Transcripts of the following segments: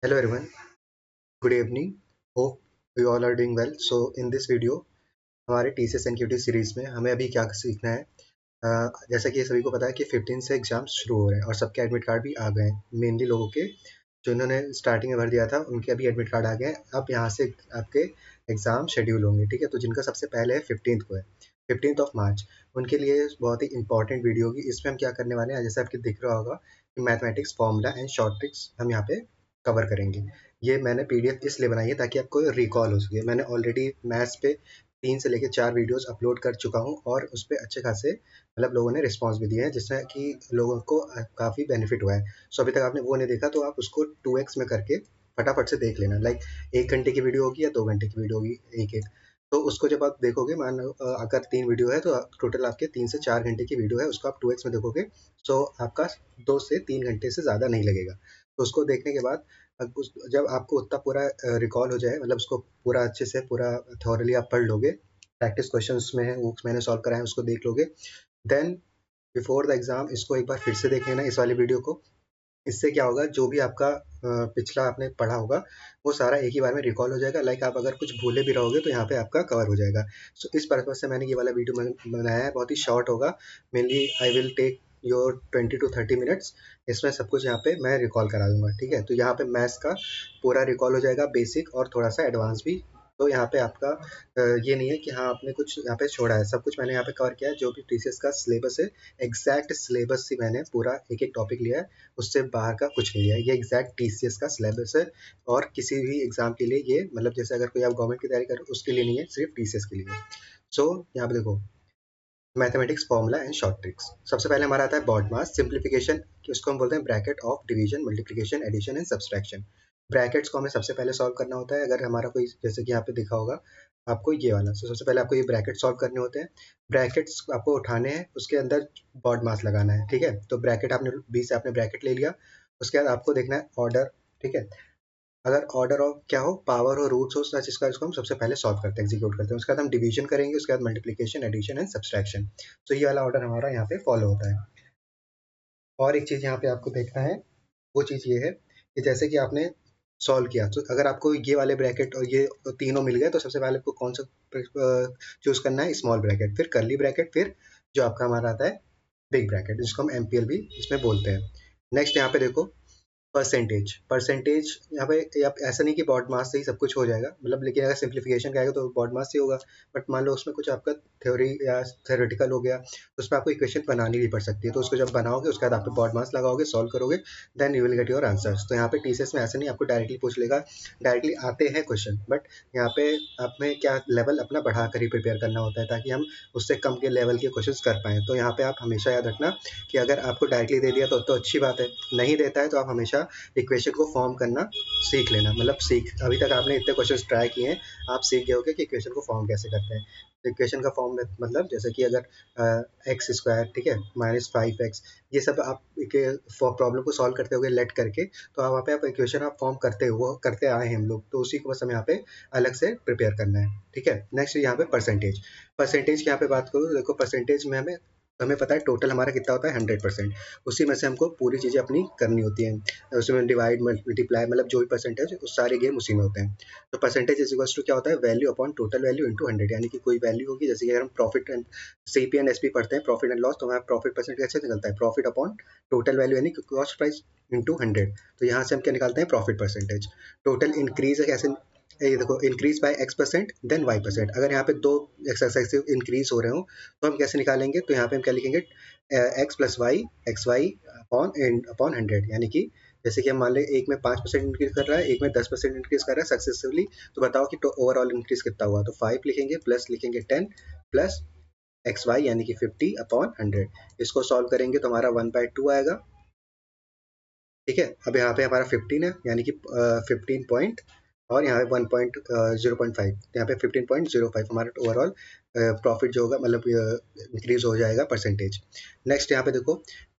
Hello everyone, good evening. Hope you all are doing well. So in this video हमारे TCS NQT series में हमें अभी क्या सीखना है। जैसा कि सभी को पता है कि 15 से एग्जाम शुरू हो रहे हैं और सबके एडमिट कार्ड भी आ गए हैं। मेनली लोगों के जो इन्होंने स्टार्टिंग में भर दिया था उनके अभी एडमिट कार्ड आ गए हैं। अब यहाँ से आपके एग्ज़ाम शेड्यूल होंगे, ठीक है। तो जिनका सबसे पहले है 15th को है, 15th ऑफ मार्च, उनके लिए बहुत ही इंपॉर्टेंट वीडियो होगी। इसमें हम क्या करने वाले हैं, जैसे आपके दिख रहा होगा कि mathematics formula and short tricks हम यहाँ पे कवर करेंगे। ये मैंने पीडीएफ इसलिए बनाई है ताकि आपको रिकॉल हो सके। मैंने ऑलरेडी मैथ्स पे 3 से लेके 4 वीडियोस अपलोड कर चुका हूँ और उस पे अच्छे खासे मतलब लोगों ने रिस्पॉन्स भी दिए हैं, जिससे कि लोगों को काफ़ी बेनिफिट हुआ है। सो अभी तक आपने वो नहीं देखा तो आप उसको 2x में करके फटाफट से देख लेना। लाइक 1 घंटे की वीडियो होगी या 2 घंटे की वीडियो होगी, एक-एक। तो उसको जब आप देखोगे, मान लो अगर 3 वीडियो है तो टोटल आपके 3 से 4 घंटे की वीडियो है, उसको आप 2x में देखोगे। सो आपका 2 से 3 घंटे से ज़्यादा नहीं लगेगा। तो उसको देखने के बाद जब आपको उतना पूरा रिकॉल हो जाए, मतलब उसको पूरा अच्छे से पूरा थॉरली आप पढ़ लोगे, प्रैक्टिस क्वेश्चन उसमें है वो मैंने सॉल्व कराए हैं, उसको देख लोगे। देन बिफोर द एग्ज़ाम इसको एक बार फिर से देख लेना, इस वाली वीडियो को। इससे क्या होगा, जो भी आपका पिछला आपने पढ़ा होगा वो सारा एक ही बार में रिकॉल हो जाएगा। लाइक आप अगर कुछ भूले भी रहोगे तो यहाँ पे आपका कवर हो जाएगा। सो इस पर्पज़ से मैंने ये वाला वीडियो बनाया है। बहुत ही शॉर्ट होगा। Mainly I will take your 20 to 30 minutes. इसमें सब कुछ यहाँ पे मैं रिकॉल करा दूंगा, ठीक है। तो यहाँ पे मैथ्स का पूरा रिकॉल हो जाएगा, बेसिक और थोड़ा सा एडवांस भी। तो यहाँ पे आपका ये नहीं है कि हाँ आपने कुछ यहाँ पे छोड़ा है, सब कुछ मैंने यहाँ पे कवर किया है। जो भी टीसीएस का सिलेबस है, एग्जैक्ट सिलेबस ही मैंने पूरा एक एक टॉपिक लिया है, उससे बाहर का कुछ नहीं लिया है। ये एग्जैक्ट टीसीएस का सिलेबस है और किसी भी एग्जाम के लिए ये, मतलब जैसे अगर कोई आप गवर्नमेंट की तैयारी कर रहे हो उसके लिए नहीं है, सिर्फ टीसीएस के लिए। सो यहाँ पे देखो, mathematics formula and short tricks. सबसे पहले हमारा आता है बॉड मास सिंप्लीफिकेशन, कि उसको हम बोलते हैं bracket of division, multiplication, addition and subtraction. Brackets को हमें सबसे पहले सॉल्व करना होता है। अगर हमारा कोई, जैसे कि यहाँ पे दिखा होगा आपको ये वाला, तो सबसे पहले आपको ये ब्रैकेट सॉल्व करने होते हैं। ब्रैकेट्स आपको उठाने हैं, उसके अंदर बॉड मास लगाना है, ठीक है। तो ब्रैकेट आपने बी से आपने ब्रैकेट ले लिया। उसके बाद आपको देखना है ऑर्डर, ठीक है। अगर ऑर्डर ऑफ क्या हो, पावर हो, रूट्स हो, सच इसका, इसको हम सबसे पहले सॉल्व करते हैं, एग्जीक्यूट करते हैं। उसके बाद हम डिवीजन करेंगे, उसके बाद मल्टीप्लिकेशन, एडिशन एंड सब्सट्रैक्शन। तो ये वाला ऑर्डर हमारा यहाँ पे फॉलो होता है। और एक चीज़ यहाँ पे आपको देखना है, वो चीज़ ये है कि जैसे कि आपने सॉल्व किया, तो अगर आपको ये वाले ब्रैकेट और ये तीनों मिल गए तो सबसे पहले आपको कौन सा चूज करना है, स्मॉल ब्रैकेट, फिर कर्ली ब्रैकेट, फिर जो आपका हमारा आता है बिग ब्रैकेट, जिसको हम एमपीएल भी इसमें बोलते हैं। नेक्स्ट यहाँ पे देखो, परसेंटेज। परसेंटेज यहाँ पे आप ऐसा नहीं कि बॉड मास से ही सब कुछ हो जाएगा, मतलब, लेकिन अगर सिंप्लीफिकेशन का आएगा तो बॉड मास से होगा। बट मान लो उसमें कुछ आपका थ्योरी या थ्योरेटिकल हो गया तो उसमें आपको इक्वेशन बनानी भी पड़ सकती है। तो उसको जब बनाओगे उसके बाद आप बॉड मास लगाओगे, सॉल्व करोगे, then you will get your answers. तो यहाँ पे टीसीएस में ऐसा नहीं आपको डायरेक्टली पूछ लेगा, डायरेक्टली आते हैं क्वेश्चन, बट यहाँ पे हमें क्या लेवल अपना बढ़ा कर ही प्रिपेयर करना होता है ताकि हम उससे कम के लेवल के क्वेश्चन कर पाएँ। तो यहाँ पे आप हमेशा याद रखना कि अगर आपको डायरेक्टली दे दिया तो अच्छी बात है, नहीं देता है तो आप हमेशा इक्वेशन को फॉर्म करना सीख लेना। मतलब सीख, अभी तक आपने इतने क्वेश्चन ट्राई किए हैं, आप सीख गए होगे कि इक्वेशन को फॉर्म कैसे करते हैं। तो इक्वेशन का फॉर्म मतलब जैसे कि अगर एक्स स्क्वायर, ठीक है, -5x, ये सब आप प्रॉब्लम को सॉल्व करते होगे लेट करके, तो वहाँ पे आप इक्वेशन आप फॉर्म करते हो, वो करते आए हैं हम लोग, तो उसी को बस हम यहाँ पे अलग से प्रिपेयर करना है, ठीक है। नेक्स्ट यहाँ पे परसेंटेज। परसेंटेज की यहाँ पे बात करूँ तो देखो, परसेंटेज में हमें हमें पता है टोटल हमारा कितना होता है, 100%। उसी में से हमको पूरी चीज़ें अपनी करनी होती हैं। उसमें डिवाइड, मल्टीप्लाई, मतलब जो भी परसेंटेज, उस सारे गेम उसी में होते हैं। तो परसेंटेज इज इक्वल्स टू क्या होता है, value upon total value into 100। यानी कि कोई वैल्यू होगी, जैसे कि अगर हम profit and CP and SP पढ़ते हैं, प्रॉफिट एंड लॉस, तो हमारा प्रॉफिट परसेंट कैसे निकलता है, प्रॉफिट अपॉन टोटल वैल्यू यानी कॉस्ट प्राइस इंटू 100। तो यहाँ से हम क्या निकालते हैं, प्रॉफिट परसेंटेज। टोटल इंक्रीज है कैसे, ये देखो, increase by x% then y%। अगर यहाँ पे दो एक्सरसाइज इंक्रीज हो रहे हो तो हम कैसे निकालेंगे, तो यहाँ पे हम क्या लिखेंगे, X plus Y, X Y upon upon 100। यानी कि जैसे कि हम मान लें एक में 5% इंक्रीज कर रहा है, एक में 10% इंक्रीज कर रहा है सक्सेसिवली, तो बताओ कि ओवरऑल इंक्रीज कितना हुआ। तो 5 लिखेंगे, प्लस लिखेंगे 10, प्लस एक्स वाई यानी कि 50 अपॉन 100। इसको सॉल्व करेंगे तो हमारा 1/2 आएगा, ठीक है। अब यहाँ पे हमारा 15 है, यानी कि 15 पॉइंट, और यहाँ पे 1.0.5, यहाँ पे 15.05 हमारा ओवरऑल प्रॉफिट जो होगा, मतलब इंक्रीज हो जाएगा परसेंटेज। नेक्स्ट यहाँ पे देखो,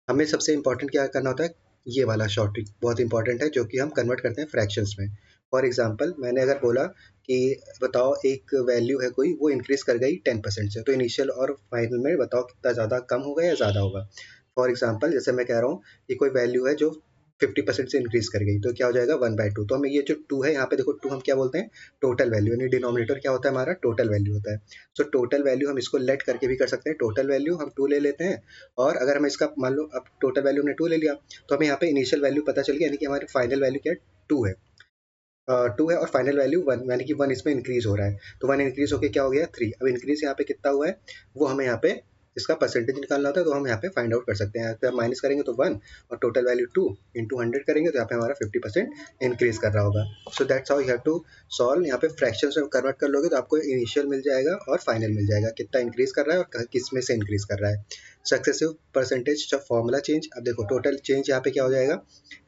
हमें सबसे इंपॉर्टेंट क्या करना होता है, ये वाला शॉर्ट ट्रिक बहुत इंपॉर्टेंट है, जो कि हम कन्वर्ट करते हैं फ्रैक्शंस में। फॉर एग्जांपल, मैंने अगर बोला कि बताओ एक वैल्यू है कोई, वो इंक्रीज कर गई 10% से, तो इनिशियल और फाइनल में बताओ कितना ज़्यादा कम होगा या ज़्यादा होगा। फॉर एग्जांपल, जैसे मैं कह रहा हूँ कि कोई वैल्यू है जो 50% से इंक्रीज कर गई, तो क्या हो जाएगा 1/2। तो हमें ये जो 2 है यहाँ पे देखो, 2 हम क्या बोलते हैं, टोटल वैल्यू, यानी डिनोमिनेटर क्या होता है हमारा, टोटल वैल्यू होता है। सो टोटल वैल्यू हम इसको लेट करके भी कर सकते हैं, टोटल वैल्यू हम 2 ले लेते हैं, और अगर हम इसका मान लो अब टोटल वैल्यू हमने 2 ले लिया, तो हमें यहाँ पे इनिशियल वैल्यू पता चल गया, यानी कि हमारी फाइनल वैल्यू क्या है, 2 है। 2 है और फाइनल वैल्यू 1, यानी कि 1 इसमें इंक्रीज हो रहा है, तो 1 इंक्रीज होकर क्या हो गया 3। अब इंक्रीज यहाँ पे कितना हुआ है, वो हमें यहाँ पे इसका परसेंटेज निकालना होता है, तो हम यहाँ पे फाइंड आउट कर सकते हैं। यहाँ माइनस करेंगे तो 1, और टोटल वैल्यू 2 इंटू 100 करेंगे तो यहाँ पे हमारा 50% इंक्रीज कर रहा होगा। So that's how you have to solve. यहाँ पे फ्रैक्शन में कन्वर्ट कर लोगे तो आपको इनिशियल मिल जाएगा और फाइनल मिल जाएगा, कितना इंक्रीज कर रहा है और किस में से इंक्रीज कर रहा है। सक्सेसिव परसेंटेज जब फॉर्मूला चेंज, अब देखो टोटल चेंज यहाँ पे क्या हो जाएगा,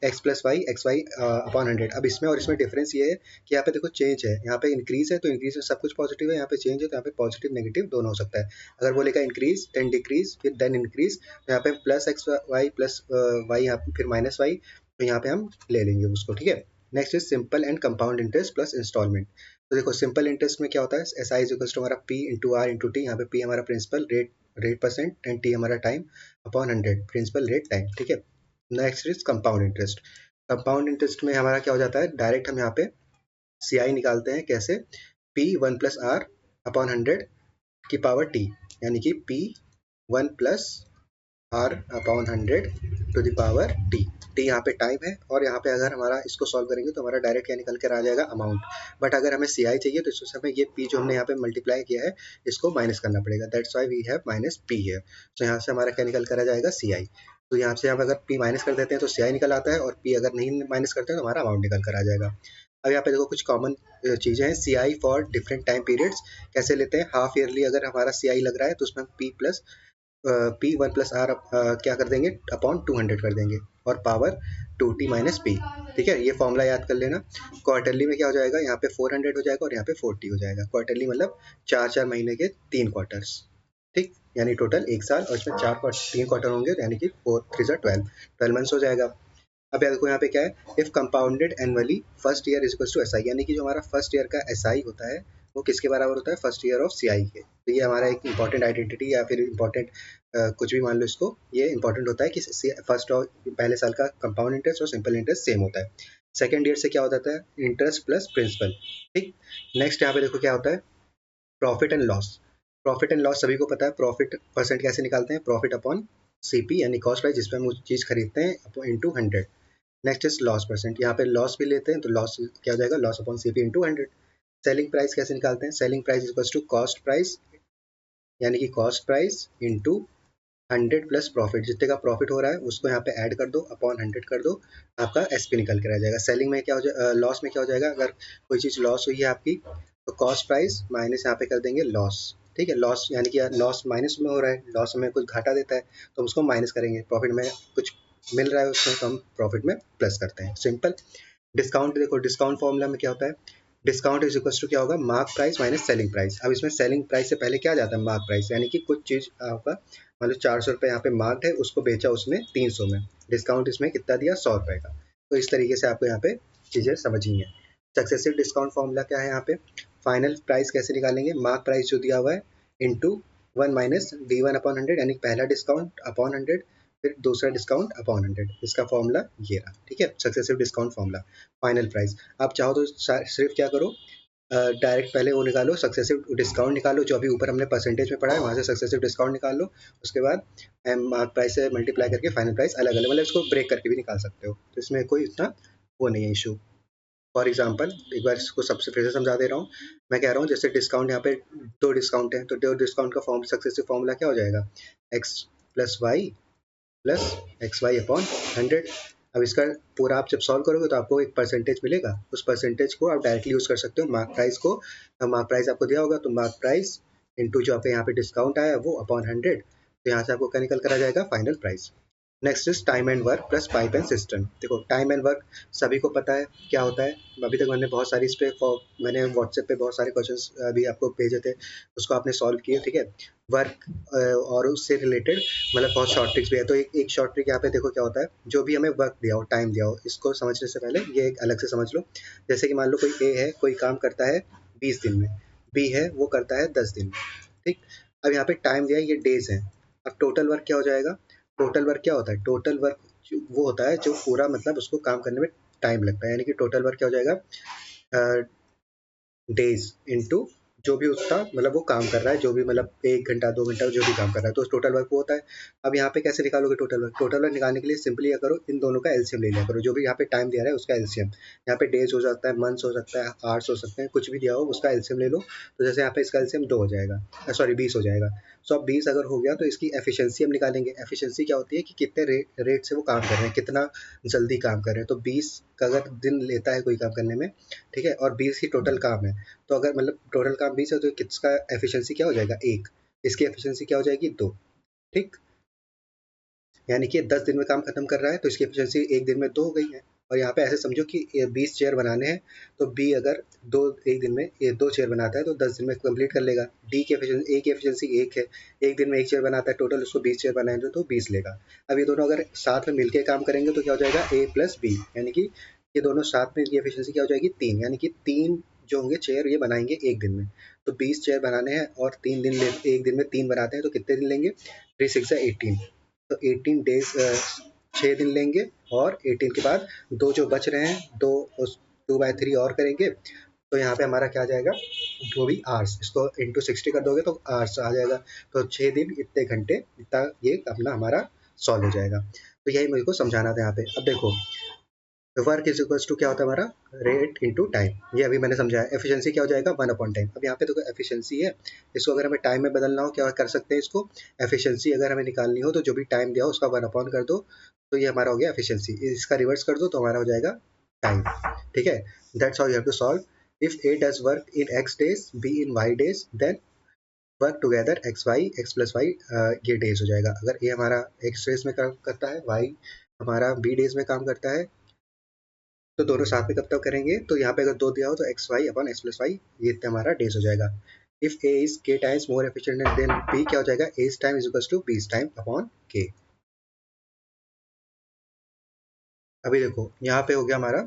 X plus Y, X Y upon 100। अब इसमें और इसमें डिफरेंस ये है कि यहाँ पे देखो चेंज है, यहाँ पे इंक्रीज है तो इंक्रीज में सब कुछ पॉजिटिव है, यहाँ पे चेंज है तो यहाँ पे पॉजिटिव नेगेटिव दोनों हो सकता है। अगर बोलेगा इंक्रीज देन डिक्रीज फिर देन इंक्रीज, तो यहाँ पे plus X Y plus Y, यहाँ पे फिर माइनस वाई, तो यहाँ पे हम ले लेंगे उसको, ठीक है। Next is simple and compound interest plus instalment. तो देखो सिंपल इंटरेस्ट में क्या होता है, S I is equal to हमारा P into R into T, यहाँ पे पी हमारा principal rate rate percent and T हमारा time upon 100, principal rate time, ठीक है। Next is compound interest. Compound interest में हमारा क्या हो जाता है, डायरेक्ट हम यहाँ पे सी आई निकालते हैं, कैसे, पी 1 प्लस आर अपॉन 100 की पावर टी, यानी कि P 1 plus R upon 100 to the power T. T यहाँ पे टाइम है, और यहाँ पे अगर हमारा इसको सॉल्व करेंगे तो हमारा डायरेक्ट क्या निकल कर आ जाएगा, अमाउंट। बट अगर हमें सी आई चाहिए तो इस समय ये पी जो हमने यहाँ पे मल्टीप्लाई किया है इसको माइनस करना पड़ेगा, that's why we have minus P है। तो यहाँ से हमारा क्या निकल कर आ जाएगा, सी आई। तो यहाँ से हम अगर पी माइनस कर देते हैं तो सी आई निकल आता है, और पी अगर नहीं माइनस करते हैं तो हमारा अमाउंट निकल कर आ जाएगा। अब यहाँ पे देखो कुछ कॉमन चीज़ें हैं, सी I for different time periods कैसे लेते हैं। हाफ ईयरली अगर हमारा सी आई लग रहा है तो उसमें हम P plus P 1 plus R क्या कर देंगे, अपॉन 200 कर देंगे, और पावर 2t माइनस पी, ठीक है। ये फॉर्मूला याद कर लेना। क्वार्टरली में क्या हो जाएगा, यहाँ पे 400 हो जाएगा और यहाँ पे 40 हो जाएगा। क्वार्टरली मतलब 4 महीने के 3 क्वार्टर्स, ठीक, यानी टोटल 1 साल, और इसमें 3 क्वार्टर होंगे, यानी कि 4 3 12 मंथ्स हो जाएगा। अब यार देखो यहाँ पे क्या है, if compounded annually first year is equal to S I, यानी कि जो हमारा फर्स्ट ईयर का एस आई होता है वो किसके बराबर होता है, first year of C I के। तो ये हमारा एक इंपॉर्टेंट आइडेंटिटी या फिर इंपॉर्टेंट कुछ भी मान लो इसको, ये इंपॉर्टेंट होता है कि फर्स्ट और पहले साल का कंपाउंड इंटरेस्ट और सिंपल इंटरेस्ट सेम होता है। सेकेंड ईयर से क्या हो जाता है, इंटरेस्ट प्लस प्रिंसिपल, ठीक। नेक्स्ट यहाँ पे देखो क्या होता है, profit and loss. Profit and loss सभी को पता है, प्रॉफिट परसेंट कैसे निकालते हैं, प्रॉफिट अपॉन सीपी, यानी कॉस्ट प्राइस जिस पे हम चीज़ खरीदते हैं, into 100। Next is loss percent, यहाँ पे लॉस भी लेते हैं तो लॉस क्या हो जाएगा, loss upon CP into 100। Selling price कैसे निकालते हैं, selling price equals to cost price, यानी कि cost price into 100 plus profit, जितने का प्रॉफिट हो रहा है उसको यहाँ पे ऐड कर दो, अपॉन 100 कर दो, आपका एसपी निकल के रह जाएगा। सेलिंग में क्या हो जाएगा, लॉस में क्या हो जाएगा, अगर कोई चीज़ लॉस हुई है आपकी तो कॉस्ट प्राइस माइनस यहाँ पे कर देंगे लॉस, ठीक है। लॉस यानी कि लॉस माइनस में हो रहा है, लॉस में कुछ घाटा देता है तो हम उसको माइनस करेंगे, प्रॉफिट में कुछ मिल रहा है उसमें तो हम प्रॉफिट में प्लस करते हैं, सिंपल। डिस्काउंट देखो, डिस्काउंट फॉर्मूला में क्या होता है, डिस्काउंट इज इक्वल टू क्या होगा, mark price minus selling price. अब इसमें सेलिंग प्राइस से पहले क्या आ जाता है, मार्क प्राइस, यानी कि कुछ चीज़ आपका मतलब 400 रुपये यहाँ पे मार्क्ड है, उसको बेचा उसमें 300 में, डिस्काउंट इसमें कितना दिया, 100 रुपये का। तो इस तरीके से आपको यहाँ पे चीज़ें समझनी है। सक्सेसिव डिस्काउंट फॉर्मूला क्या है, यहाँ पे फाइनल प्राइस कैसे निकालेंगे, मार्क प्राइस जो दिया हुआ है इंटू 1 माइनस D1 अपॉन 100, यानी पहला डिस्काउंट अपॉन 100 फिर दूसरा डिस्काउंट अपॉन 100, इसका फॉर्मूला ये रहा, ठीक है। Successive discount formula, final price. आप चाहो तो सिर्फ क्या करो, डायरेक्ट पहले वो निकालो, सक्सेसिव डिस्काउंट निकालो, जो अभी ऊपर हमने परसेंटेज में पढ़ा है वहाँ से सक्सेसिव डिस्काउंट निकाल लो, उसके बाद मार्क प्राइस से मल्टीप्लाई करके फाइनल प्राइस अलग अलग, मतलब इसको ब्रेक करके भी निकाल सकते हो, तो इसमें कोई इतना वो नहीं है इशू। फॉर एग्जाम्पल एक बार इसको सबसे फिर से समझा दे रहा हूँ, मैं कह रहा हूँ जैसे डिस्काउंट यहाँ पे 2 डिस्काउंट है, तो 2 डिस्काउंट का फॉर्म सक्सेसिव फॉर्मूला क्या हो जाएगा, X plus Y plus X Y upon 100। अब इसका पूरा आप जब सॉल्व करोगे तो आपको एक परसेंटेज मिलेगा, उस परसेंटेज को आप डायरेक्टली यूज़ कर सकते हो मार्क प्राइस को। मार्क प्राइस आपको दिया होगा तो मार्क प्राइस इंटू जो आपके यहाँ पे डिस्काउंट आया वो अपॉन 100, तो यहाँ से आपको क्या निकल कर आ जाएगा, final price. Next is time and work plus pipe and system. देखो टाइम एंड वर्क सभी को पता है क्या होता है, अभी तक मैंने बहुत सारी इस पर मैंने व्हाट्सएप पे बहुत सारे क्वेश्चंस अभी आपको भेजे थे, उसको आपने सॉल्व किए, ठीक है। वर्क और उससे रिलेटेड मतलब बहुत शॉर्ट ट्रिक्स भी है, तो एक शॉर्ट ट्रिक यहाँ पे देखो क्या होता है, जो भी हमें वर्क दिया हो, टाइम दिया हो, इसको समझने से पहले ये एक अलग से समझ लो। जैसे कि मान लो कोई ए है, कोई काम करता है 20 दिन में, बी है वो करता है 10 दिन में, ठीक। अब यहाँ पे टाइम दिया है, ये डेज है। अब टोटल वर्क क्या हो जाएगा, टोटल वर्क क्या होता है, टोटल वर्क वो होता है जो पूरा मतलब उसको काम करने में टाइम लगता है, यानी कि टोटल वर्क क्या हो जाएगा, डेज इंटू जो भी उसका मतलब वो काम कर रहा है, जो भी मतलब 1 घंटा 2 घंटा जो भी काम कर रहा है, तो टोटल वर्क वो होता है। अब यहाँ पे कैसे निकालोगे टोटल वर्क? टोटल वर्क निकालने के लिए सिंपली क्या करो, इन दोनों का एलसीएम ले लिया करो, जो भी यहाँ पे टाइम दिया रहा है उसका एलसीएम। यहाँ पे डेज हो सकता है, मंथ्स हो सकता है, आवर्स हो सकते हैं, कुछ भी दिया हो उसका एलसीएम ले लो। तो जैसे यहाँ पे इसका एलसीएम 2 हो जाएगा, सॉरी 20 हो जाएगा। सो अब 20 अगर हो गया तो इसकी एफिशिएंसी हम निकालेंगे। एफिशिएंसी क्या होती है कि कितने रेट से वो काम कर रहे हैं, कितना जल्दी काम कर रहे हैं। तो 20 का अगर दिन लेता है कोई काम करने में, ठीक है, और 20 ही टोटल काम है, तो अगर मतलब टोटल काम 20 है तो किसका एफिशिएंसी क्या हो जाएगा, 1। इसकी एफिशिएंसी क्या हो जाएगी, 2। ठीक, यानी कि 10 दिन में काम खत्म कर रहा है तो इसकी एफिशिएंसी 1 दिन में 2 हो गई है। और यहाँ पे ऐसे समझो कि 20 चेयर बनाने हैं, तो बी अगर दो एक दिन में ये 2 चेयर बनाता है तो 10 दिन में कंप्लीट कर लेगा। डी की एफिशिएंसी, ए की एफिशिएंसी 1 है, एक दिन में 1 चेयर बनाता है, टोटल उसको 20 चेयर बनाएंगे तो 20 लेगा। अब ये दोनों अगर साथ में मिलकर काम करेंगे तो क्या हो जाएगा, ए प्लस बी, यानी कि ये दोनों साथ में, इनकी एफिशिएंसी क्या हो जाएगी, 3, यानी कि 3 जो होंगे चेयर ये बनाएंगे एक दिन में। तो 20 चेयर बनाने हैं और 3 दिन एक दिन में 3 बनाते हैं तो कितने दिन लेंगे, 3 6 18, तो 18 डेज, 6 दिन लेंगे। और 18 के बाद दो जो बच रहे हैं, दो उस 2/3 और करेंगे, तो यहाँ पे हमारा क्या आ जाएगा, जो भी आवर्स, इसको इंटू 60 कर दोगे तो आवर्स आ जाएगा। तो 6 दिन इतने घंटे, इतना ये अपना हमारा सॉल्व हो जाएगा। तो यही मुझे को समझाना था यहाँ पे। अब देखो, वर्क इज इक्वल्स टू क्या होता है हमारा, रेट इंटू टाइम। ये अभी मैंने समझाया। एफिशिएंसी क्या हो जाएगा, 1/टाइम। अब यहाँ पे देखो एफिशिएंसी है, इसको अगर हमें टाइम में बदलना हो क्या कर सकते हैं, इसको एफिशिएंसी अगर हमें निकालनी हो तो जो भी टाइम दिया हो उसका 1 कर दो, तो ये हमारा हो गया एफिशिएंसी। इसका रिवर्स कर दो तो हमारा हो जाएगा टाइम। ठीक है, that's how you have to solve. If A does work in X days, B in Y days, then work together X Y, X plus Y, ये डेज हो जाएगा। अगर ए हमारा एक्स डेज में काम करता है, वाई हमारा बी डेज में काम करता है, तो दोनों साथ में कब तक करेंगे, तो यहाँ पे अगर 2 दिया हो तो X Y upon X plus Y, ये हमारा डेज हो जाएगा। If A is K times more efficient than B, क्या हो जाएगा, A's time is equals to B's time upon K. अभी देखो यहाँ पे हो गया हमारा,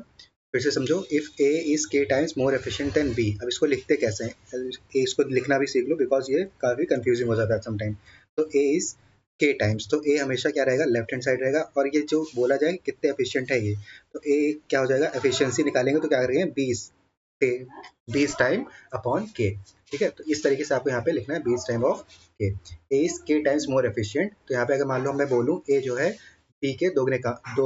फिर से समझो, if A is K times more efficient than B. अब इसको लिखते कैसे हैं, इसको लिखना भी सीख लो, बिकॉज ये काफी कंफ्यूजिंग हो जाता है समटाइम। तो ए इज के टाइम्स, तो ए हमेशा क्या रहेगा, लेफ्ट हैंड साइड रहेगा, और ये जो बोला जाए कितने एफिशिएंट है ये, तो ए क्या हो जाएगा, एफिशिएंसी निकालेंगे तो क्या करेंगे, 20 टाइम अपॉन के। ठीक है, तो इस तरीके से आपको यहाँ पे लिखना है, 20 टाइम ऑफ के। ए is K times more efficient, तो यहाँ पे अगर मान लो मैं बोलूँ ए जो है बी के दो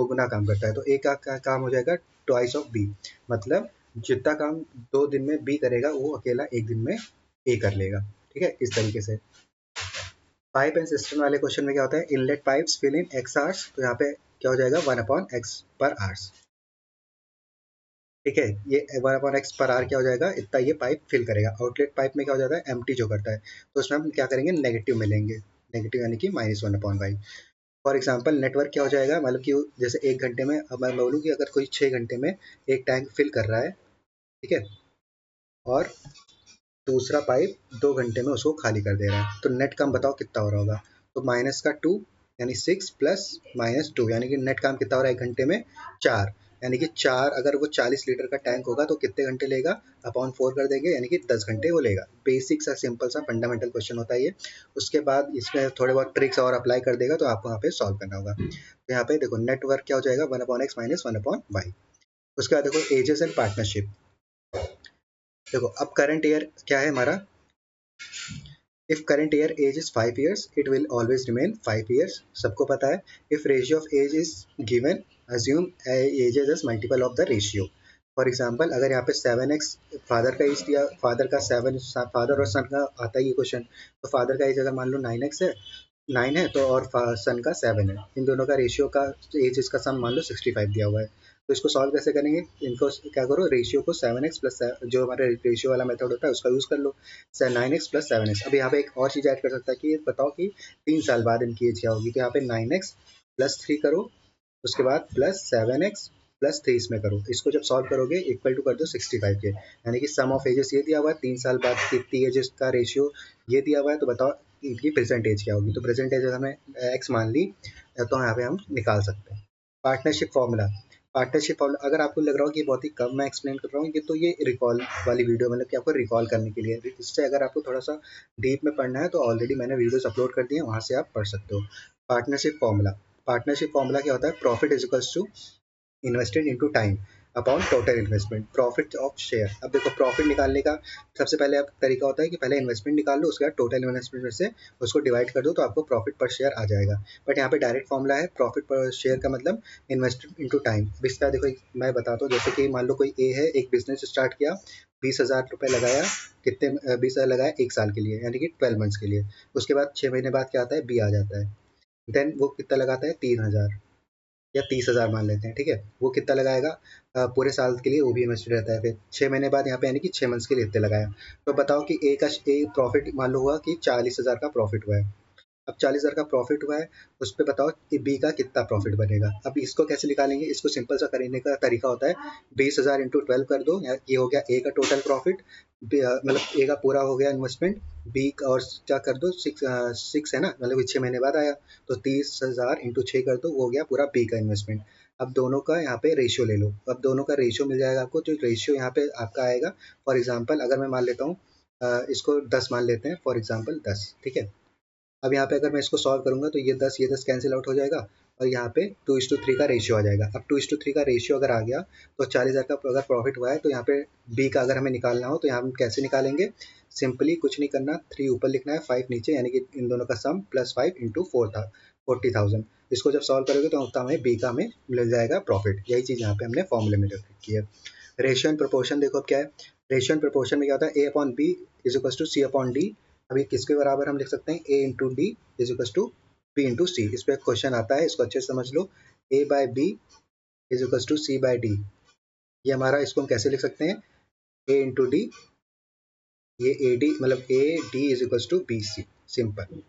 गुना काम करता है, तो ए का काम हो जाएगा ट्वाइस ऑफ बी, मतलब जितना काम 2 दिन में बी करेगा वो अकेला एक दिन में ए कर लेगा। ठीक है, इस तरीके से। पाइप एंड सिस्टम वाले क्वेश्चन में क्या होता है, inlet pipes fill in X hours, तो यहाँ पे क्या हो जाएगा, 1/x पर आवर्स। ठीक है, ये 1/x पर आवर क्या हो जाएगा, इतना ये पाइप फिल करेगा। आउटलेट पाइप में क्या हो जाता है, एम्प्टी जो करता है, तो उसमें हम क्या करेंगे, नेगेटिव में लेंगे, नेगेटिव यानी कि -1/y। फॉर एग्जाम्पल नेटवर्क क्या हो जाएगा, मतलब कि जैसे 1 घंटे में, अब मैं बोलूँ कि अगर कोई 6 घंटे में एक टैंक फिल कर रहा है, ठीक है, और दूसरा पाइप 2 घंटे में उसको खाली कर दे रहा है, तो नेट काम बताओ कितना हो रहा होगा। तो -2 यानी 6 प्लस -2, यानी कि नेट काम कितना हो रहा है एक घंटे में, 4। यानी कि 4, अगर वो 40 लीटर का टैंक होगा तो कितने घंटे लेगा, अपॉन 4 कर देंगे, यानी कि 10 घंटे वो लेगा। बेसिक सा सिंपल सा फंडामेंटल क्वेश्चन होता है ये। उसके बाद इसमें थोड़े बहुत ट्रिक्स और अप्लाई कर देगा तो आपको यहाँ पे सॉल्व करना होगा। तो यहाँ पे देखो नेटवर्क क्या हो जाएगा, 1/x माइनस 1/y। उसके बाद देखो एजेस एंड पार्टनरशिप। देखो अब करंट ईयर क्या है हमारा, if current year age is 5 years, it will always remain 5 years, सबको पता है। If ratio of age is given, assume age is multiple of the ratio. For example अगर यहाँ पे 7x फादर का एज दिया, फादर का 7, फादर और सन का आता है ये क्वेश्चन, तो फादर का एज अगर मान लो 9x है, 9 है, तो और सन का 7 है, इन दोनों का रेशियो का एज इसका सम मान लो 65 दिया हुआ है। तो इसको सॉल्व कैसे करेंगे, इनको क्या करो, रेशियो को 7x प्लस, जो हमारे रेशियो वाला मेथड होता है उसका यूज़ कर लो, 9x प्लस 7x। अब यहाँ पे एक और चीज़ ऐड कर सकता है कि बताओ कि 3 साल बाद इनकी एज क्या होगी, तो यहाँ पे 9x प्लस 3 करो, उसके बाद प्लस 7x प्लस 3 इसमें करो, इसको जब सॉल्व करोगे इक्वल टू कर दो 65 के, यानी कि सम ऑफ एजेस ये दिया हुआ है, 3 साल बाद कितनी एजेस का रेशियो ये दिया हुआ है, तो बताओ इनकी प्रेजेंट एज क्या होगी। तो प्रेजेंट एज हमें एक्स मान ली, तो यहाँ पे हम निकाल सकते हैं। पार्टनरशिप फॉर्मूला, पार्टनरशिप फॉर्मूला अगर आपको लग रहा हो कि बहुत ही कम मैं एक्सप्लेन कर रहा हूँ, ये तो ये रिकॉल वाली वीडियो, मतलब कि आपको रिकॉल करने के लिए। इससे अगर आपको थोड़ा सा डीप में पढ़ना है तो ऑलरेडी मैंने वीडियोस अपलोड कर दिए हैं, वहाँ से आप पढ़ सकते हो। पार्टनरशिप फॉर्मूला, पार्टनरशिप फॉर्मूला क्या होता है, profit is equals too invested into time upon total investment, profit of share. अब देखो प्रॉफिट निकालने का सबसे पहले अब तरीका होता है कि पहले इन्वेस्टमेंट निकाल लो, उसके बाद टोटल इन्वेस्टमेंट में से उसको डिवाइड कर दो तो आपको प्रॉफिट पर शेयर आ जाएगा। बट यहाँ पे डायरेक्ट फॉर्मूला है, प्रॉफिट पर शेयर का मतलब इन्वेस्टेड इनटू टाइम। इसका देखो मैं बताता हूँ, जैसे कि मान लो कोई ए है, एक बिजनेस स्टार्ट किया, 20,000 रुपये लगाया, कितने 20,000 लगाया 1 साल के लिए यानी कि 12 मंथ्स के लिए। उसके बाद 6 महीने बाद क्या आता है, बी आ जाता है। देन वो कितना लगाता है, 3,000 या 30,000 मान लेते हैं, ठीक है। वो कितना लगाएगा, पूरे साल के लिए वो भी इन्वेस्टेड रहता है। फिर 6 महीने बाद यहाँ पे यानी कि 6 मंथ्स के लिए इतने लगाया। तो बताओ कि ए प्रॉफिट मान लो हुआ कि 40,000 का प्रॉफिट हुआ है। अब 40,000 का प्रॉफिट हुआ है, उस पर बताओ कि बी का कितना प्रॉफिट बनेगा। अब इसको कैसे निकालेंगे, इसको सिंपल सा करने का तरीका होता है, 20,000 इंटू 12 कर दो, ये हो गया ए का टोटल प्रॉफिट, मतलब ए का पूरा हो गया इन्वेस्टमेंट, बी का और क्या कर दो, सिक्स है ना, मतलब 6 महीने बाद आया, तो 30,000 इंटू 6 कर दो, वो हो गया पूरा बी का इन्वेस्टमेंट। अब दोनों का यहाँ पे रेशियो ले लो, अब दोनों का रेशियो मिल जाएगा आपको। तो रेशियो यहाँ पे आपका आएगा, फॉर एग्जाम्पल अगर मैं मान लेता हूँ, इसको 10 मान लेते हैं, फॉर एग्जाम्पल 10, ठीक है। अब यहाँ पे अगर मैं इसको सॉल्व करूंगा तो ये 10 कैंसिल आउट हो जाएगा, और यहाँ पे 2:3 का रेशियो आ जाएगा। अब 2:3 का रेशियो अगर आ गया तो 40,000 का अगर प्रॉफिट हुआ है, तो यहाँ पे बी का अगर हमें निकालना हो तो यहाँ हम कैसे निकालेंगे, सिंपली कुछ नहीं करना, 3 ऊपर लिखना है, 5 नीचे, यानी कि इन दोनों का सम +5 इंटू 40,000। इसको जब सॉल्व करोगे तो उतना हमें बी का हमें मिल जाएगा प्रॉफिट। यही चीज़ यहाँ पे हमने फॉर्मूले में रखी है। रेशियो एंड प्रोपोर्शन देखो अब क्या है, रेशियो एंड प्रोपोर्शन में क्या होता है, A upon B is equal to C upon D. अभी किसके बराबर हम लिख सकते हैं, A into D is equal to B into C. इस पर क्वेश्चन आता है, इसको अच्छे से समझ लो, A by B is equal to C by D. ये हमारा, इसको हम कैसे लिख सकते हैं, ए इंटू डी, ये ए डी मतलब A D is equal to B C, simple,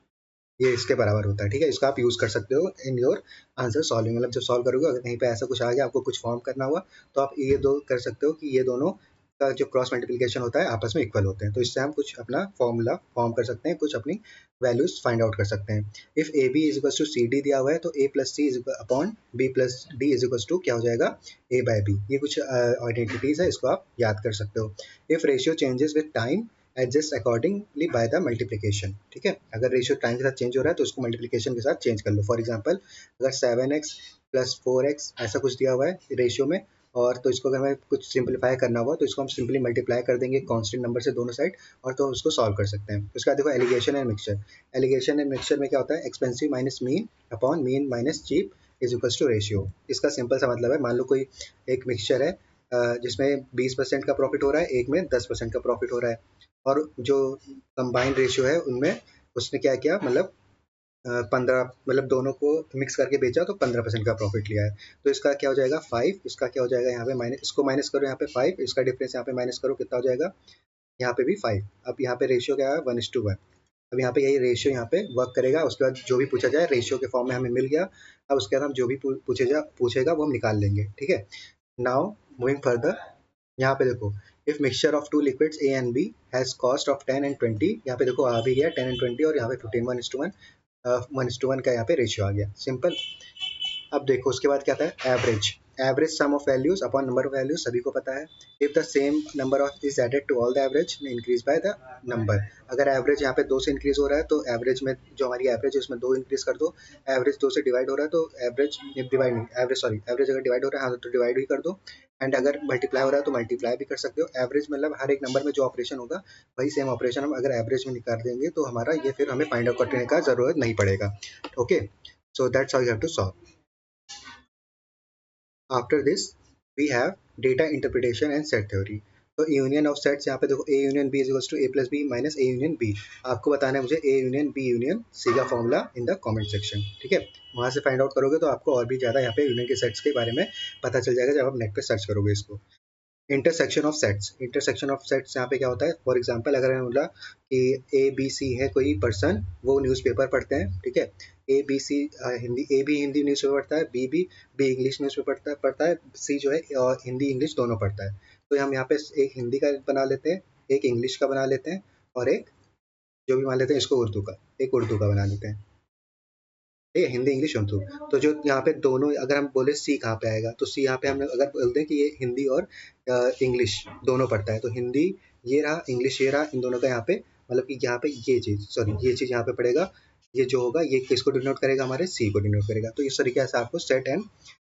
ये इसके बराबर होता है, ठीक है। इसका आप यूज़ कर सकते हो इन योर आंसर सॉल्विंग, मतलब जब सॉल्व करोगे अगर कहीं पे ऐसा कुछ आ गया, आपको कुछ फॉर्म करना हुआ, तो आप ये दो कर सकते हो कि ये दोनों का जो क्रॉस मल्टीप्लिकेशन होता है आपस में इक्वल होते हैं, तो इससे हम कुछ अपना फॉर्मूला फॉर्म कर सकते हैं, कुछ अपनी वैल्यूज फाइंड आउट कर सकते हैं। If A B is equal to C D दिया हुआ है, तो A plus C is upon B plus D is equal to क्या हो जाएगा, ए बाय बी। ये कुछ आइडेंटिटीज है, इसको आप याद कर सकते हो। If ratio changes with time adjust accordingly by the multiplication, ठीक है। अगर रेशियो टाइम के साथ चेंज हो रहा है तो उसको मल्टीप्लिकेशन के साथ चेंज कर लो। फॉर एग्जांपल अगर 7x प्लस 4x ऐसा कुछ दिया हुआ है रेशियो में, और तो इसको अगर हमें कुछ सिंपलीफाई करना हुआ तो इसको हम सिंपली मल्टीप्लाई कर देंगे कांस्टेंट नंबर से दोनों साइड, और तो उसको सॉल्व कर सकते हैं। उसके बाद देखो alligation and mixture. Alligation and mixture में क्या होता है, expensive minus mean upon mean minus cheap is equals to ratio. इसका सिंपल सा मतलब है, मान लो कोई एक मिक्सचर है जिसमें 20% का प्रॉफिट हो रहा है, एक में 10% का प्रॉफिट हो रहा है, और जो कंबाइंड रेशियो है उनमें उसने क्या किया, मतलब 15, मतलब दोनों को मिक्स करके बेचा तो 15% का प्रॉफिट लिया है। तो इसका क्या हो जाएगा 5, इसका क्या हो जाएगा यहाँ पे माइनस, इसको माइनस करो यहाँ पे 5, इसका डिफरेंस यहाँ पे माइनस करो, कितना हो जाएगा, यहाँ पे भी 5। अब यहाँ पे रेशियो क्या है 1:1। अब यहाँ पे यही रेशियो यहाँ पे वर्क करेगा। उसके बाद जो भी पूछा जाए रेशियो के फॉर्म में हमें मिल गया। अब उसके बाद हम जो भी पूछेगा वो हम निकाल लेंगे, ठीक है। नाउ मूविंग फर्दर, यहाँ पे देखो, if mixture of two liquids A and B has cost of 10 and 20, यहाँ पे देखो आ भी गया 10 एंड 20, और यहाँ पे 15 1:1, 1:1 का यहाँ पे रेशियो आ गया, सिंपल। अब देखो उसके बाद क्या आता है, average. Average sum of values upon number of values, सभी को पता है। If the same number of is added to all the average increase by the number. अगर एवरेज यहाँ पे 2 से इंक्रीज हो रहा है तो एवरेज में जो हमारी एवरेज है उसमें 2 इंक्रीज कर दो। एवरेज 2 से डिवाइड हो रहा है तो एवरेज डिवाइड नहीं, एवरेज अगर डिवाइड हो रहा है हाँ तो डिवाइड ही कर दो, एंड अगर मल्टीप्लाई हो रहा है तो मल्टीप्लाई भी कर सकते हो। एवरेज मतलब हर एक नंबर में जो ऑपरेशन होगा वही सेम ऑपरेशन हम अगर एवरेज में निकाल देंगे तो हमारा ये फिर हमें फाइंड आउट करने का जरूरत नहीं पड़ेगा। Okay, so that's how you have to solve. After this we have data interpretation and set theory. तो यूनियन ऑफ सेट्स, यहाँ पे देखो A union B is equals to A plus B minus A union B. आपको बताना है मुझे A union B union C का formula in the comment section, ठीक है। वहाँ से फाइंड आउट करोगे तो आपको और भी ज़्यादा यहाँ पे यूनियन के सेट्स के बारे में पता चल जाएगा जब आप नेट पे सर्च करोगे इसको। Intersection of sets, intersection of sets यहाँ पे क्या होता है, फॉर एग्जांपल अगर मैं बोला कि ए बी सी है कोई पर्सन, वो न्यूज़पेपर पढ़ते हैं, ठीक है। ए बी सी हिंदी, ए भी हिंदी न्यूज़पेपर पढ़ता है, बी इंग्लिश न्यूज़पेपर पढ़ता है, सी जो है और हिंदी इंग्लिश दोनों पढ़ता है। तो हम यहाँ पे एक हिंदी का बना लेते हैं, एक इंग्लिश का बना लेते हैं, और एक जो भी मान लेते हैं इसको उर्दू का, एक उर्दू का बना लेते हैं, ठीक है, हिंदी इंग्लिश उर्दू। तो जो यहाँ पे दोनों अगर हम बोले सी कहाँ पे आएगा, तो सी यहाँ पे हम अगर बोलते हैं कि ये हिंदी और इंग्लिश दोनों पढ़ता है, तो हिंदी ये रहा, इंग्लिश ये रहा, इन दोनों का यहाँ पे मतलब कि यहाँ पे ये चीज़, सॉरी ये चीज़ यहाँ पे पड़ेगा, ये जो होगा ये किसको डिनोट करेगा, हमारे सी को डिनोट करेगा। तो इस तरीके से आपको सेट एंड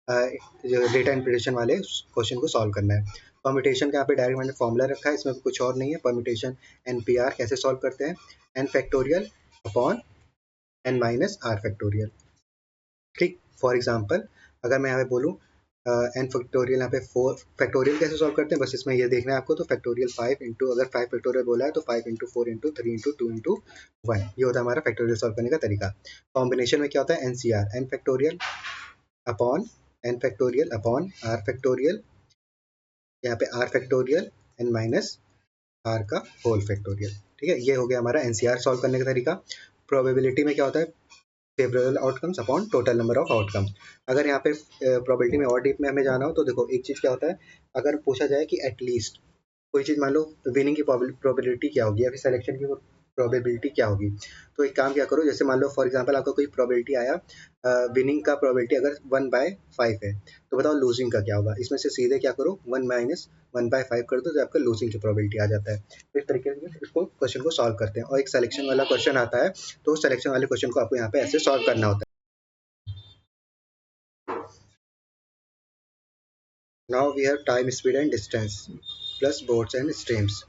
डेटा इंटरप्रिटेशन वाले क्वेश्चन को सॉल्व करना है। परम्यूटेशन का यहाँ पे डायरेक्ट मैंने फॉर्मूला रखा है, इसमें कुछ और नहीं है। परम्यूटेशन एन पी आर कैसे सॉल्व करते हैं, N factorial upon N minus R factorial. ठीक, फॉर एग्जाम्पल अगर मैं यहाँ पे बोलूँ एन फैक्टोरियल, यहाँ पे 4 फैक्टोरियल कैसे सॉल्व करते हैं, बस इसमें ये देखना है आपको। तो फैक्टोरियल 5 इंटू, अगर 5 फैक्टोरियल बोला है तो 5 इंटू 4 इंटू 3 इंटू 2 इंटू 1, ये होता है हमारा फैक्टोरियल सॉल्व करने का तरीका। कॉम्बिनेशन में क्या होता है, N C R, N factorial upon N factorial upon R factorial, यहाँ पे R factorial N minus R का होल फैक्टोरियल। ठीक है, ये हो गया हमारा एन सी आर सॉल्व करने का तरीका। प्रोबेबिलिटी में क्या होता है, favourable outcomes upon total number of outcomes. अगर यहाँ पे प्रोबेबिलिटी में और डीप में हमें जाना हो तो देखो एक चीज़ क्या होता है, अगर पूछा जाए कि एटलीस्ट कोई चीज़, मान लो विनिंग की प्रोबेबिलिटी क्या होगी या फिर सिलेक्शन की प्रोबेबिलिटी क्या होगी, तो एक काम क्या करो, जैसे मान लो फॉर एग्जांपल आपका कोई प्रोबेबिलिटी आया, विनिंग का प्रोबेबिलिटी अगर 1/5 है, तो बताओ लूजिंग का क्या होगा। इसमें से सीधे क्या करो, 1 माइनस 1/5 कर दो, तो आपका लूजिंग की प्रोबेबिलिटी आ जाता है। तो इस तरीके से इसको क्वेश्चन को सॉल्व करते हैं। और एक सिलेक्शन वाला क्वेश्चन आता है, तो सिलेक्शन वाले क्वेश्चन को आपको यहाँ पे ऐसे सॉल्व करना होता है। Now we have time, speed and distance plus boats and streams.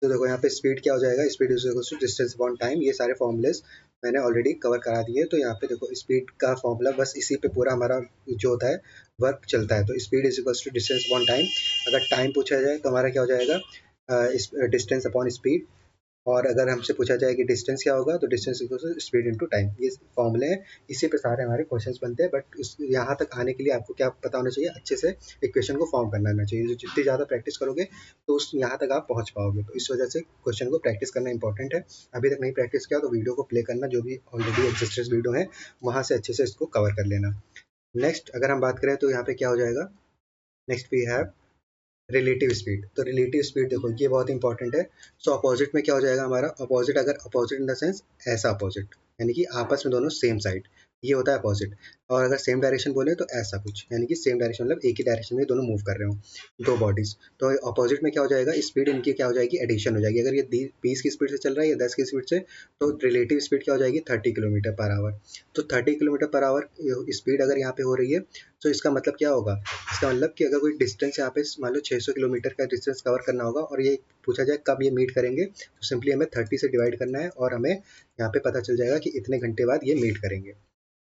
तो देखो यहाँ पे स्पीड क्या हो जाएगा, speed is equal to distance upon time. ये सारे फॉर्मूलेस मैंने ऑलरेडी कवर करा दिए। तो यहाँ पे देखो स्पीड का फॉर्मूला बस इसी पे पूरा हमारा जो होता है वर्क चलता है। तो speed is equal to distance upon time. अगर टाइम पूछा जाए तो हमारा क्या हो जाएगा, डिस्टेंस अपॉन स्पीड। और अगर हमसे पूछा जाए कि डिस्टेंस क्या होगा, तो distance equal to speed into time. ये फॉर्मूले हैं, इसी पे सारे हमारे क्वेश्चंस बनते हैं। बट इस यहाँ तक आने के लिए आपको क्या पता होना चाहिए, अच्छे से इक्वेशन को फॉर्म करना आना चाहिए। जो जितनी ज़्यादा प्रैक्टिस करोगे तो उस यहाँ तक आप पहुँच पाओगे। तो इस वजह से क्वेश्चन को प्रैक्टिस करना इंपॉर्टेंट है। अभी तक नहीं प्रैक्टिस किया तो वीडियो को प्ले करना, जो भी ऑलरेडी एग्जिस्टेंस वीडियो है वहाँ से अच्छे से इसको कवर कर लेना। नेक्स्ट अगर हम बात करें तो यहाँ पे क्या हो जाएगा, next we have relative speed. तो रिलेटिव स्पीड देखो ये बहुत इंपॉर्टेंट है। सो अपोजिट में क्या हो जाएगा हमारा, अपोजिट, अगर अपोजिट इन द सेंस ऐसा अपोजिट, यानी कि आपस में दोनों सेम साइड, ये होता है अपोजिट। और अगर सेम डायरेक्शन बोले तो ऐसा कुछ, यानी कि सेम डायरेक्शन मतलब एक ही डायरेक्शन में दोनों मूव कर रहे हो, दो बॉडीज। तो अपोजिट में क्या हो जाएगा, स्पीड इनकी क्या हो जाएगी, एडिशन हो जाएगी। अगर ये 20 की स्पीड से चल रहा है या 10 की स्पीड से, तो रिलेटिव स्पीड क्या हो जाएगी, 30 किलोमीटर पर आवर। तो 30 किलोमीटर पर आवर स्पीड अगर यहाँ पे हो रही है, तो इसका मतलब क्या होगा, इसका मतलब कि अगर कोई डिस्टेंस यहाँ पे मान लो 600 किलोमीटर का डिस्टेंस कवर करना होगा और ये पूछा जाए कब ये मीट करेंगे, तो सिंपली हमें 30 से डिवाइड करना है और हमें यहाँ पे पता चल जाएगा कि इतने घंटे बाद ये मीट करेंगे।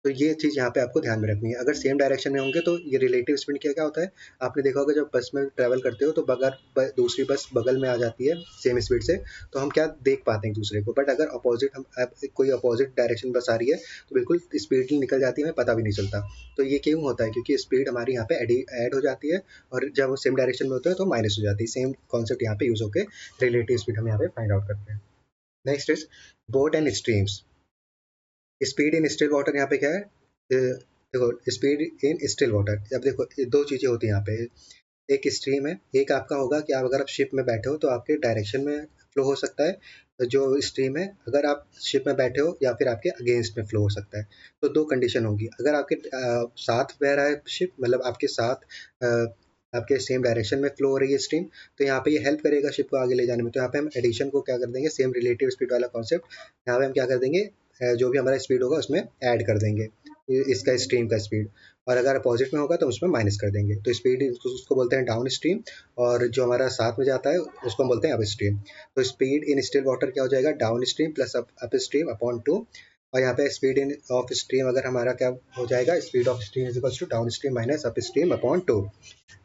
तो ये चीज़ यहाँ पे आपको ध्यान में रखनी है। अगर सेम डायरेक्शन में होंगे तो ये रिलेटिव स्पीड क्या क्या होता है, आपने देखा होगा जब बस में ट्रैवल करते हो तो अगर दूसरी बस बगल में आ जाती है सेम स्पीड से, तो हम क्या देख पाते हैं एक दूसरे को। बट अगर अपोजिट, हम कोई अपोजिट डायरेक्शन बस आ रही है तो बिल्कुल स्पीड निकल जाती है, हमें पता भी नहीं चलता। तो ये क्यों होता है, क्योंकि स्पीड हमारी यहाँ पे ऐड हो जाती है और जब सेम डायरेक्शन में होता है तो माइनस हो जाती है। सेम कॉन्सेप्ट यहाँ पे यूज होकर रिलेटिव स्पीड हम यहाँ पे फाइंड आउट करते हैं। Next is boat and streams. Speed in still water, यहाँ पे क्या है, देखो स्पीड इन स्टिल वाटर। अब देखो ये दो चीज़ें होती हैं यहाँ पे, एक स्ट्रीम है, एक आपका होगा कि आप अगर आप शिप में बैठे हो तो आपके डायरेक्शन में फ्लो हो सकता है। तो जो स्ट्रीम है, अगर आप शिप में बैठे हो या फिर आपके अगेंस्ट में फ्लो हो सकता है। तो दो कंडीशन होगी, अगर आपके साथ बह रहा है शिप, मतलब आपके साथ आपके सेम डायरेक्शन में फ्लो हो रही है स्ट्रीम, तो यहाँ पे ये हेल्प करेगा शिप को आगे ले जाने में। तो यहाँ पे हम एडिशन को क्या कर देंगे, सेम रिलेटिव स्पीड वाला कॉन्सेप्ट, यहाँ पे हम क्या कर देंगे, जो भी हमारा स्पीड होगा उसमें ऐड कर देंगे इसका स्ट्रीम का स्पीड। और अगर अपोजिट में होगा तो उसमें माइनस कर देंगे। तो स्पीड उसको बोलते हैं डाउन स्ट्रीम, और जो हमारा साथ में जाता है उसको हम बोलते हैं अप स्ट्रीम। तो स्पीड इन स्टिल वाटर क्या हो जाएगा, down stream plus up stream upon 2। और यहाँ पे स्पीड इन ऑफ स्ट्रीम अगर हमारा क्या हो जाएगा, speed of stream is equal to down stream minus up stream upon 2।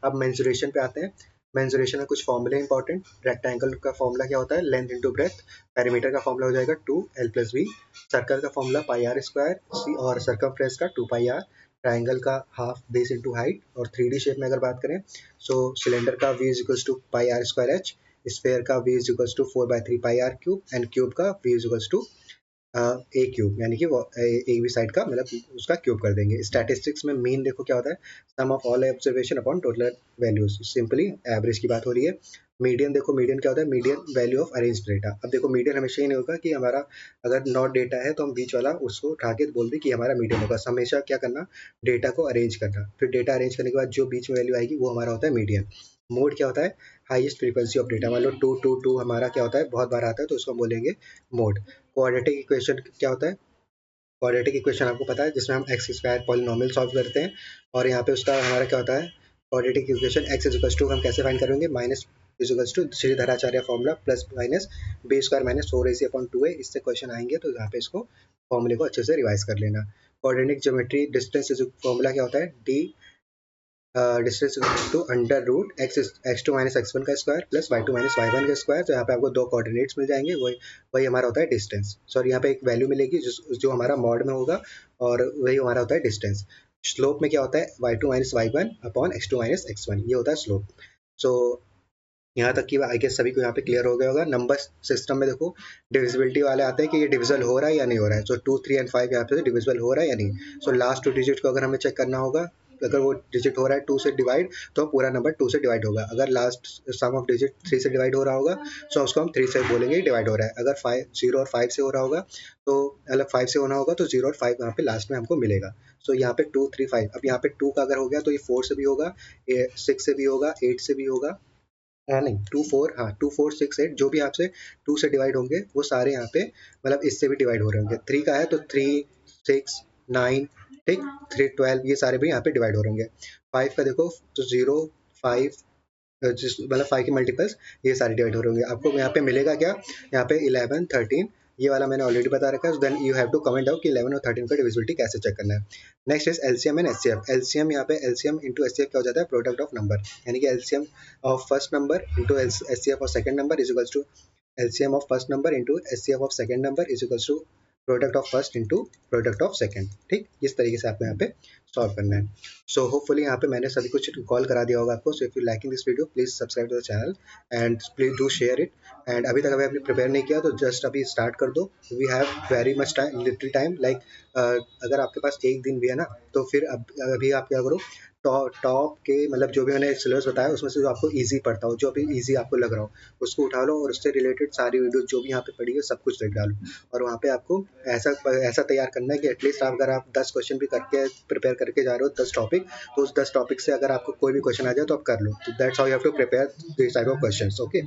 अब मेंसुरेशन पे आते हैं। मेंसुरेशन में कुछ फॉर्मूले इंपॉर्टेंट। रेक्टेंगल का फॉर्मूला क्या होता है, लेंथ इंटू ब्रेथ। पेरीमीटर का फॉर्मूला हो जाएगा 2l+v। सर्कल का formula pi R square C, और सर्कमफ्रेंस का 2 पाई आर। ट्राइंगल का हाफ बेस इंटू हाइट। और 3D शेप में अगर बात करें, सो सिलेंडर का v is equals to pi R square H. Sphere का v is equals to 4/3 pi R cube. And cube का v is equals to A cube, यानी कि वो एक भी साइड का मतलब उसका क्यूब कर देंगे। स्टैटिस्टिक्स में मीन देखो क्या होता है, sum of all observation upon total values, simply average की बात हो रही है। मीडियन देखो, मीडियन क्या होता है, median value of arrange data. अब देखो मीडियन हमेशा ही नहीं होगा कि हमारा अगर नॉट डेटा है तो हम बीच वाला उसको उठा के बोल दें कि हमारा मीडियन होगा। हमेशा क्या करना, डेटा को अरेंज करना, फिर डेटा अरेंज करने के बाद जो बीच में वैल्यू आएगी वो हमारा होता है मीडियन। मोड क्या होता है, हाईएस्ट फ्रीक्वेंसी ऑफ डेटा। मान लो 222 हमारा क्या होता है, बहुत बार आता है तो उसको हम बोलेंगे मोड। क्वाड्रेटिक इक्वेशन क्या होता है? क्वाड्रेटिक इक्वेशन आपको पता है, जिसमें हम एक्स स्क्वायर पॉलिनोमियल सॉल्व करते हैं, और यहाँ पे उसका हमारा क्या होता है, quadratic equation X is equals to हम कैसे फाइंड करेंगे, minus is equals to Sridharacharya formula plus minus B square minus 4ac/2a। इससे क्वेश्चन आएंगे तो यहाँ पे इसको फॉर्मूले को अच्छे से रिवाइज कर लेना। Coordinate geometry distance is formula क्या होता है, D distance to under root x2 minus x1 का square plus y2 minus y1 का स्क्वायर। तो यहाँ पे आपको दो कोऑर्डिनेट्स मिल जाएंगे, वही वही हमारा होता है डिस्टेंस। सॉरी, यहाँ पे एक वैल्यू मिलेगी जो हमारा मॉड में होगा, और वही हमारा होता है डिस्टेंस। स्लोप में क्या होता है, y2 minus y1 upon x2 minus x1, ये होता है स्लोप। सो यहाँ तक कि आई गेस सभी को यहाँ पे क्लियर हो गया होगा। नंबर सिस्टम में देखो डिविजिबिलिटी वाले आते हैं कि ये डिविजल हो रहा है या नहीं हो रहा है। सो 2, 3 एंड 5 यहाँ पे डिविजल हो रहा है या नहीं। सो लास्ट 2 डिजिट को अगर हमें चेक करना होगा, अगर वो डिजिट हो रहा है 2 से डिवाइड, तो पूरा नंबर 2 से डिवाइड होगा। अगर लास्ट सम ऑफ डिजिट 3 से डिवाइड हो रहा होगा, सो उसको हम 3 से बोलेंगे डिवाइड हो रहा है। अगर 0 और 5 से हो रहा होगा, तो अलग 5 से होना होगा, तो 0 और 5 यहाँ पे लास्ट में हमको मिलेगा। सो यहाँ पे 2, 3, 5। अब यहाँ पे 2 का अगर हो गया तो ये 4 से भी होगा, 6 से भी होगा, 8 से भी होगा, नहीं 2, 4, हाँ 2, 4, 6, 8 जो भी आपसे 2 से डिवाइड होंगे वो सारे यहाँ पे मतलब इससे भी डिवाइड हो रहे होंगे। 3 का है तो 3, 6, 9, ठीक, 3, 12 ये सारे भी यहाँ पे डिवाइड हो रहे होंगे। 5 का देखो तो 0, 5 मतलब 5 के मल्टीपल्स ये सारे डिवाइड हो रहे होंगे। आपको यहाँ पे मिलेगा क्या, यहाँ पे 11, 13 ये वाला मैंने ऑलरेडी बता रखा है। Then you have to comment out कि 11 और 13 का डिविजिबिलिटी कैसे चेक करना है। Next is LCM and HCF. LCM यहाँ पे एलसीएम इंटू एचसीएफ क्या हो जाता है, प्रोडक्ट ऑफ नंबर, यानी कि LCM of first number into HCF of second number is equals to LCM of first number into HCF of second number is equals to product of first into product of second. ठीक, इस तरीके से आपको यहाँ पे solve करना है। So hopefully यहाँ पे मैंने सभी कुछ कॉल करा दिया होगा आपको। So if you liking this video please subscribe to the channel and please do share it. And अभी तक अगर आपने प्रिपेयर नहीं किया तो जस्ट अभी स्टार्ट कर दो। We have very much time, little time, like अगर आपके पास एक दिन भी है ना, तो फिर अभी आप क्या करो, टॉप के मतलब जो भी मैंने सिलेबस बताया उसमें से जो आपको इजी पड़ता हो, जो अभी इजी आपको लग रहा हो, उसको उठा लो और उससे रिलेटेड सारी वीडियो जो भी यहाँ पे पड़ी है सब कुछ लिख डालो। और वहाँ पे आपको ऐसा तैयार करना है कि एटलीस्ट अगर आप 10 क्वेश्चन भी करके प्रिपेयर करके जा रहे हो 10 टॉपिक, तो उस 10 टॉपिक से अगर आपको कोई भी क्वेश्चन आ जाए तो आप कर लो। तो that's how you have to prepare this type of questions. Okay.